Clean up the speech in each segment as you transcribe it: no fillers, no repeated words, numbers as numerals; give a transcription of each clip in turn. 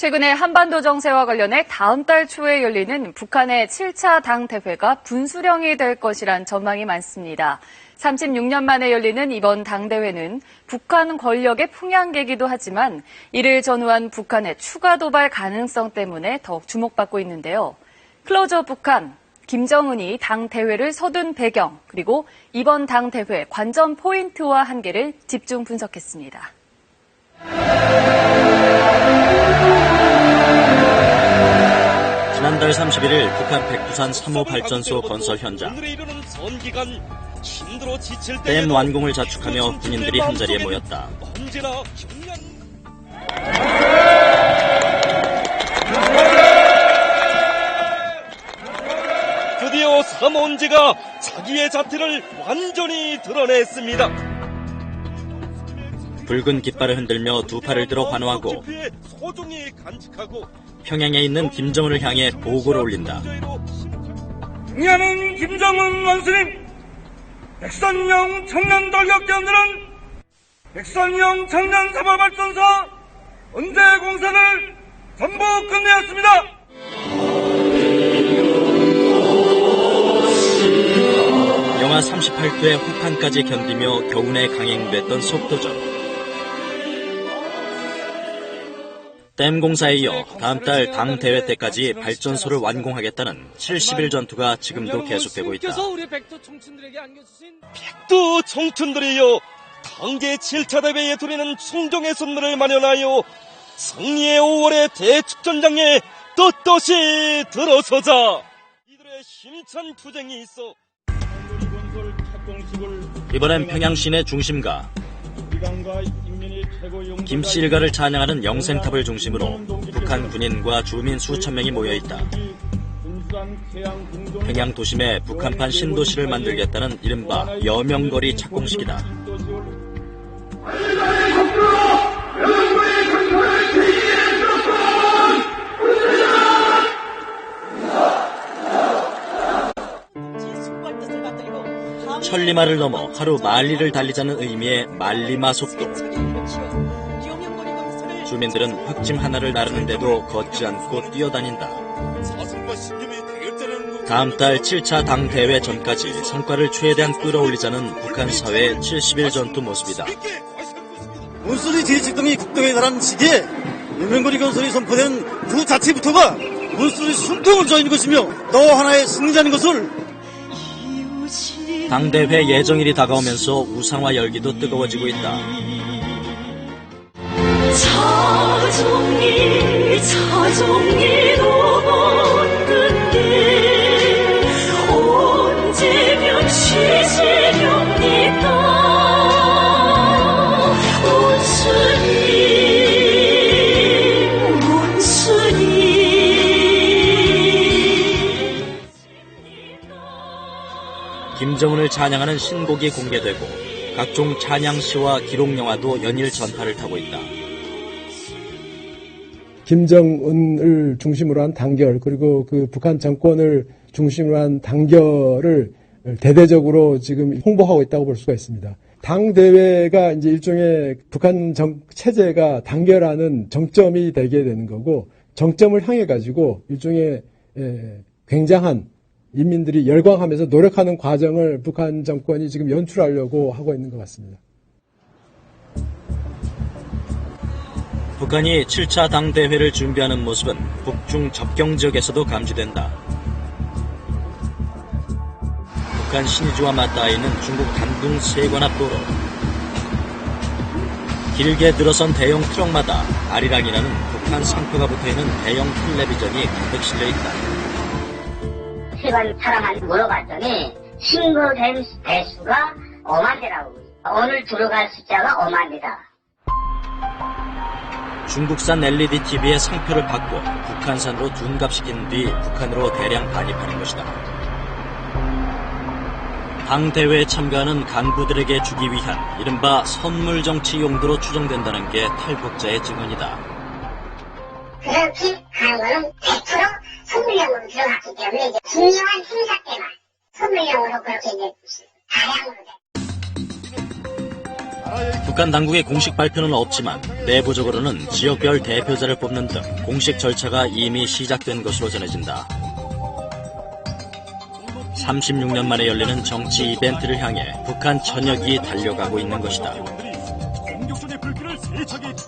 최근에 한반도 정세와 관련해 다음 달 초에 열리는 북한의 7차 당대회가 분수령이 될 것이란 전망이 많습니다. 36년 만에 열리는 이번 당대회는 북한 권력의 풍향계기도 하지만 이를 전후한 북한의 추가 도발 가능성 때문에 더욱 주목받고 있는데요. 클로즈업 북한, 김정은이 당대회를 서둔 배경, 그리고 이번 당대회 관전 포인트와 한계를 집중 분석했습니다. 지난달 31일 북한 백두산 3호 발전소 건설 현장. 댐 완공을 자축하며 군인들이 한자리에 모였다. 드디어 삼원제가 자기의 자태를 완전히 드러냈습니다. 붉은 깃발을 흔들며 두 팔을 들어 환호하고 평양에 있는 김정은을 향해 보고를 올린다. 승리하는 김정은 원수님, 백선영 청년 돌격대원들은 백선영 청년 사발발전소 언제 공사를 전부 끝내었습니다. 영하 38도의 혹한까지 견디며 겨우내 강행됐던 속도전. 댐 공사에 이어 다음 달 당 대회 때까지 발전소를 완공하겠다는 70일 전투가 지금도 계속되고 있다. 백두 청춘들이여, 당계 7차 대회에 드리는 충정의 선물을 마련하여 승리의 5월의 대축전장에 떳떳이 들어서자. 이들의 힘찬 투쟁이 있어 이번엔 평양 시내 중심가 김씨 일가를 찬양하는 영생탑을 중심으로 북한 군인과 주민 수천 명이 모여있다. 평양 도심에 북한판 신도시를 만들겠다는 이른바 여명거리 착공식이다. 천리마를 넘어 하루 만리를 달리자는 의미의 만리마 속도. 주민들은 흙짐 하나를 나르는데도 걷지 않고 뛰어다닌다. 다음 달 7차 당대회 전까지 성과를 최대한 끌어올리자는 북한 사회의 70일 전투 모습이다. 문수리 제7등이 국경에 달한 시기에 여명거리 건설이 선포된 그 자체부터가 문수리 숨통을 조이는 것이며 또 하나의 승리자는 것을. 당대회 예정일이 다가오면서 우상화 열기도 뜨거워지고 있다. 차종리로 걷는데 언제면 쉬시렵니까 원수님. 김정은을 찬양하는 신곡이 공개되고 각종 찬양시와 기록영화도 연일 전파를 타고 있다. 김정은을 중심으로 한 단결, 그리고 그 북한 정권을 중심으로 한 단결을 대대적으로 지금 홍보하고 있다고 볼 수가 있습니다. 당대회가 이제 일종의 북한 체제가 단결하는 정점이 되게 되는 거고, 정점을 향해 가지고 일종의 굉장한 인민들이 열광하면서 노력하는 과정을 북한 정권이 지금 연출하려고 하고 있는 것 같습니다. 북한이 7차 당대회를 준비하는 모습은 북중 접경 지역에서도 감지된다. 북한 신의주와 맞닿아 있는 중국 단둥 세관 앞 도로. 길게 늘어선 대형 트럭마다 아리랑이라는 북한 상표가 붙어있는 대형 텔레비전이 가득 실려 있다. 세관 사람한테 물어봤더니 신고된 대수가 5만 대라고. 오늘 들어갈 숫자가 5만 대다. 중국산 LED TV의 상표를 받고 북한산으로 둔갑시킨 뒤 북한으로 대량 반입하는 것이다. 당대회에 참가하는 간부들에게 주기 위한 이른바 선물 정치 용도로 추정된다는 게 탈북자의 증언이다. 그렇게 가는 거는 100% 선물용으로 들어갔기 때문에 이제 중요한 행사 때만 선물용으로 그렇게 이제 다량으로 북한 당국의 공식 발표는 없지만 내부적으로는 지역별 대표자를 뽑는 등 공식 절차가 이미 시작된 것으로 전해진다. 36년 만에 열리는 정치 이벤트를 향해 북한 전역이 달려가고 있는 것이다.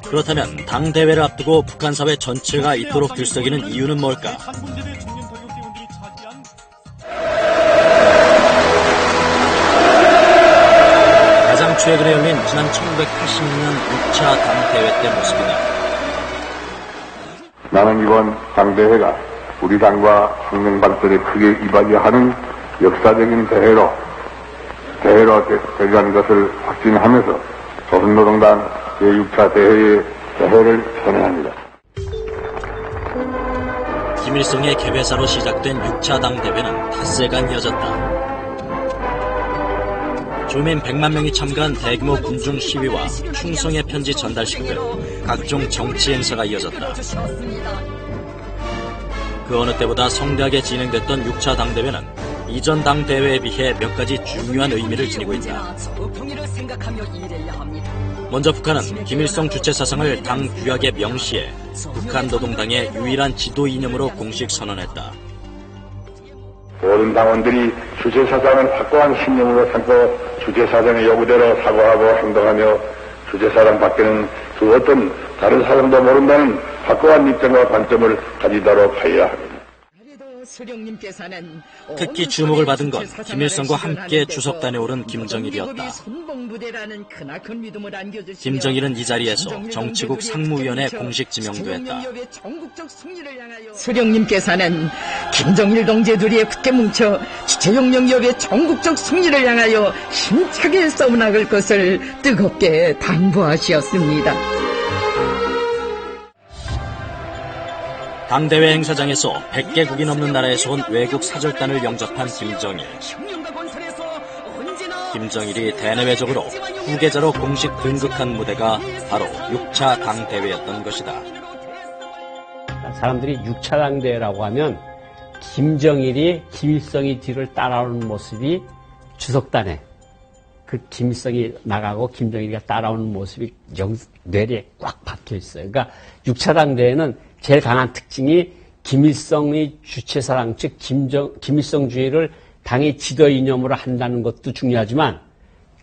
그렇다면 당대회를 앞두고 북한 사회 전체가 이토록 들썩이는 이유는 뭘까? 가장 최근에 열린 지난 1986년 6차 당대회 때 모습이다. 나는 이번 당대회가 우리 당과 혁명 발전에 크게 이바지하는 역사적인 대회로 되리라는 것을 확신하면서 조선노동당 제6차 대회를 선언합니다. 김일성의 개회사로 시작된 6차 당대회는 닷새간 이어졌다. 주민 100만 명이 참가한 대규모 군중 시위와 충성의 편지 전달식 등 각종 정치 행사가 이어졌다. 그 어느 때보다 성대하게 진행됐던 6차 당대회는 이전 당대회에 비해 몇 가지 중요한 의미를 지니고 있다. 먼저 북한은 김일성 주체 사상을 당 규약에 명시해 북한 노동당의 유일한 지도 이념으로 공식 선언했다. 모든 당원들이 주체 사상을 확고한 신념으로 삼고 주체 사상의 요구대로 사고하고 행동하며 주체 사상 밖에는 그 어떤 다른 사상도 모른다는 확고한 입장과 관점을 가지도록 하여야 합니다. 특히 주목을 받은 건 김일성과 함께 주석단에 오른 김정일이었다. 김정일은 이 자리에서 정치국 상무위원회 공식 지명도 했다. 수령님께서는 김정일 동지 둘이 굳게 뭉쳐 주체혁명협의 전국적 승리를 향하여 힘차게 써나갈 것을 뜨겁게 당부하시었습니다. 당대회 행사장에서 100개국이 넘는 나라에서 온 외국 사절단을 영접한 김정일. 김정일이 대내외적으로 후계자로 공식 등극한 무대가 바로 6차 당대회였던 것이다. 사람들이 6차 당대회라고 하면 김정일이 김일성이 뒤를 따라오는 모습이 주석단에 그 김일성이 나가고 김정일이가 따라오는 모습이 뇌리에 꽉 박혀 있어요. 그러니까 6차 당대회는 제일 강한 특징이 김일성의 주체사상, 즉 김일성주의를 당의 지도 이념으로 한다는 것도 중요하지만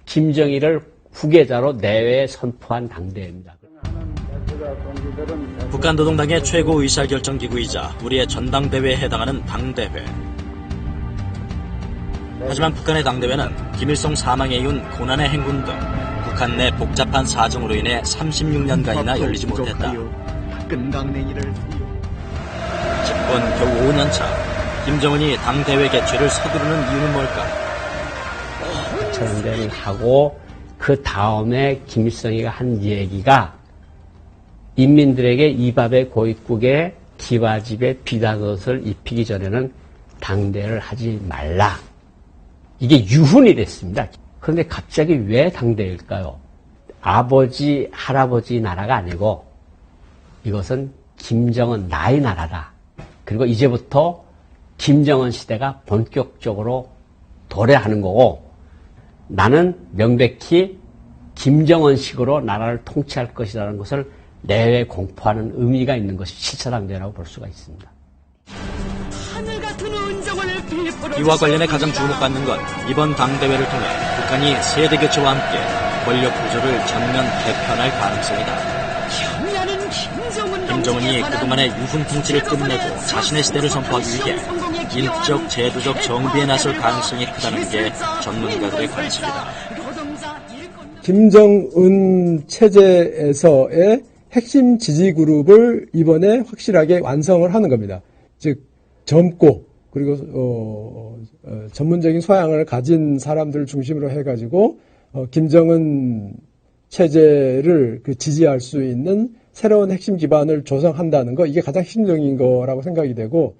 김정일을 후계자로 내외에 선포한 당대회입니다. 북한 노동당의 최고 의사결정기구이자 우리의 전당대회에 해당하는 당대회. 하지만 북한의 당대회는 김일성 사망에 이은 고난의 행군 등 북한 내 복잡한 사정으로 인해 36년간이나 열리지 못했다. 집권 겨우 5년차, 김정은이 당대회 개최를 서두르는 이유는 뭘까? 전대를 하고 그 다음에 김일성이가 한 얘기가 인민들에게 이 밥의 고깃국에 기와집에 비단옷을 입히기 전에는 당대를 하지 말라. 이게 유훈이 됐습니다. 그런데 갑자기 왜 당대일까요? 아버지, 할아버지 나라가 아니고 이것은 김정은 나의 나라다. 그리고 이제부터 김정은 시대가 본격적으로 도래하는 거고 나는 명백히 김정은식으로 나라를 통치할 것이라는 것을 내외 공포하는 의미가 있는 것이 7차 당대회라고 볼 수가 있습니다. 이와 관련해 가장 주목받는 건 이번 당대회를 통해 북한이 세대 교체와 함께 권력 구조를 전면 개편할 가능성이다. 김정은이 그동안의 유훈 통치를 끝내고 자신의 시대를 선포하기 위해 인적, 제도적 정비에 나설 가능성이 크다는 게 전문가들의 관측이다. 김정은 체제에서의 핵심 지지 그룹을 이번에 확실하게 완성을 하는 겁니다. 즉 젊고 그리고 전문적인 소양을 가진 사람들을 중심으로 해가지고 김정은 체제를 지지할 수 있는 새로운 핵심 기반을 조성한다는 거, 이게 가장 핵심적인 거라고 생각이 되고,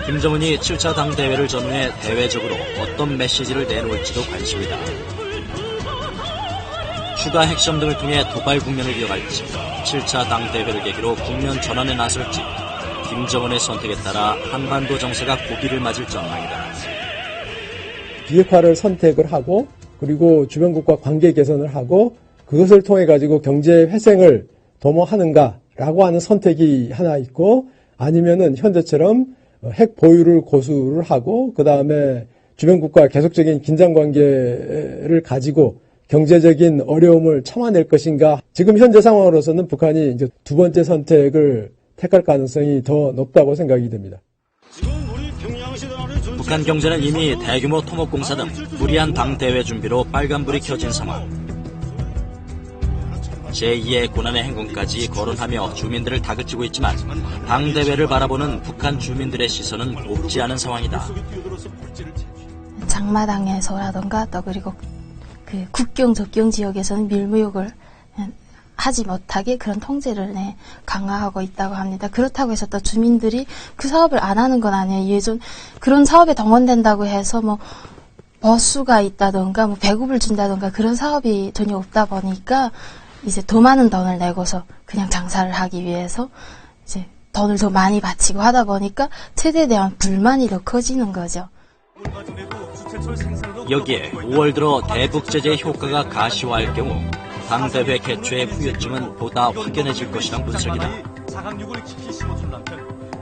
김정은이 7차 당대회를 전후해 대외적으로 어떤 메시지를 내놓을지도 관심이다. 추가 핵시험 등을 통해 도발 국면을 이어갈지, 7차 당대회를 계기로 국면 전환에 나설지, 김정은의 선택에 따라 한반도 정세가 고비를 맞을 전망이다. 비핵화를 선택을 하고 그리고 주변국과 관계 개선을 하고 그것을 통해 가지고 경제 회생을 도모하는가라고 하는 선택이 하나 있고, 아니면은 현재처럼 핵 보유를 고수를 하고 그 다음에 주변국과 계속적인 긴장 관계를 가지고 경제적인 어려움을 참아낼 것인가. 지금 현재 상황으로서는 북한이 이제 두 번째 선택을 택할 가능성이 더 높다고 생각이 됩니다. 북한 경제는 이미 대규모 토목공사 등 무리한 당대회 준비로 빨간불이 켜진 상황. 제2의 고난의 행군까지 거론하며 주민들을 다그치고 있지만 당대회를 바라보는 북한 주민들의 시선은 높지 않은 상황이다. 장마당에서라던가 또 그리고 그 국경 접경 지역에서는 밀무역을 하지 못하게 그런 통제를 강화하고 있다고 합니다. 그렇다고 해서 또 주민들이 그 사업을 안 하는 건 아니에요. 예전 그런 사업에 동원된다고 해서 뭐 버스가 있다던가 뭐 배급을 준다던가 그런 사업이 전혀 없다 보니까 이제 더 많은 돈을 내고서 그냥 장사를 하기 위해서 이제 돈을 더 많이 바치고 하다 보니까 최대에 대한 불만이 더 커지는 거죠. 여기에 5월 들어 대북 제재 효과가 가시화할 경우 당대회 개최의 후유증은 보다 확연해질 것이란 분석이다.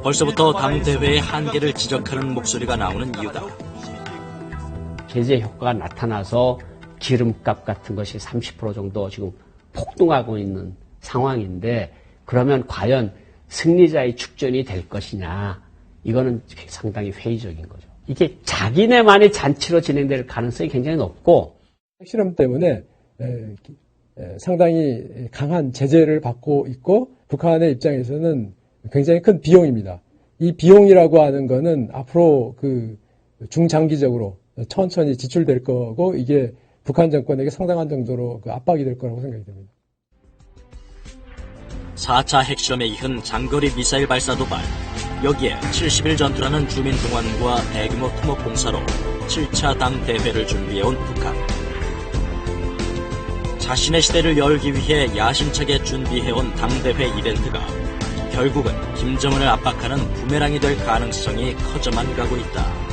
벌써부터 당대회의 한계를 지적하는 목소리가 나오는 이유다. 제재 효과가 나타나서 기름값 같은 것이 30% 정도 지금 폭등하고 있는 상황인데, 그러면 과연 승리자의 축전이 될 것이냐, 이거는 상당히 회의적인 거죠. 이게 자기네만의 잔치로 진행될 가능성이 굉장히 높고, 핵실험 때문에 상당히 강한 제재를 받고 있고 북한의 입장에서는 굉장히 큰 비용입니다. 이 비용이라고 하는 거는 앞으로 그 중장기적으로 천천히 지출될 거고, 이게 북한 정권에게 상당한 정도로 그 압박이 될 거라고 생각이 됩니다. 4차 핵실험에 이은 장거리 미사일 발사 도발, 여기에 70일 전투라는 주민 동원과 대규모 토목 공사로 7차 당대회를 준비해온 북한. 자신의 시대를 열기 위해 야심차게 준비해온 당대회 이벤트가 결국은 김정은을 압박하는 부메랑이 될 가능성이 커져만 가고 있다.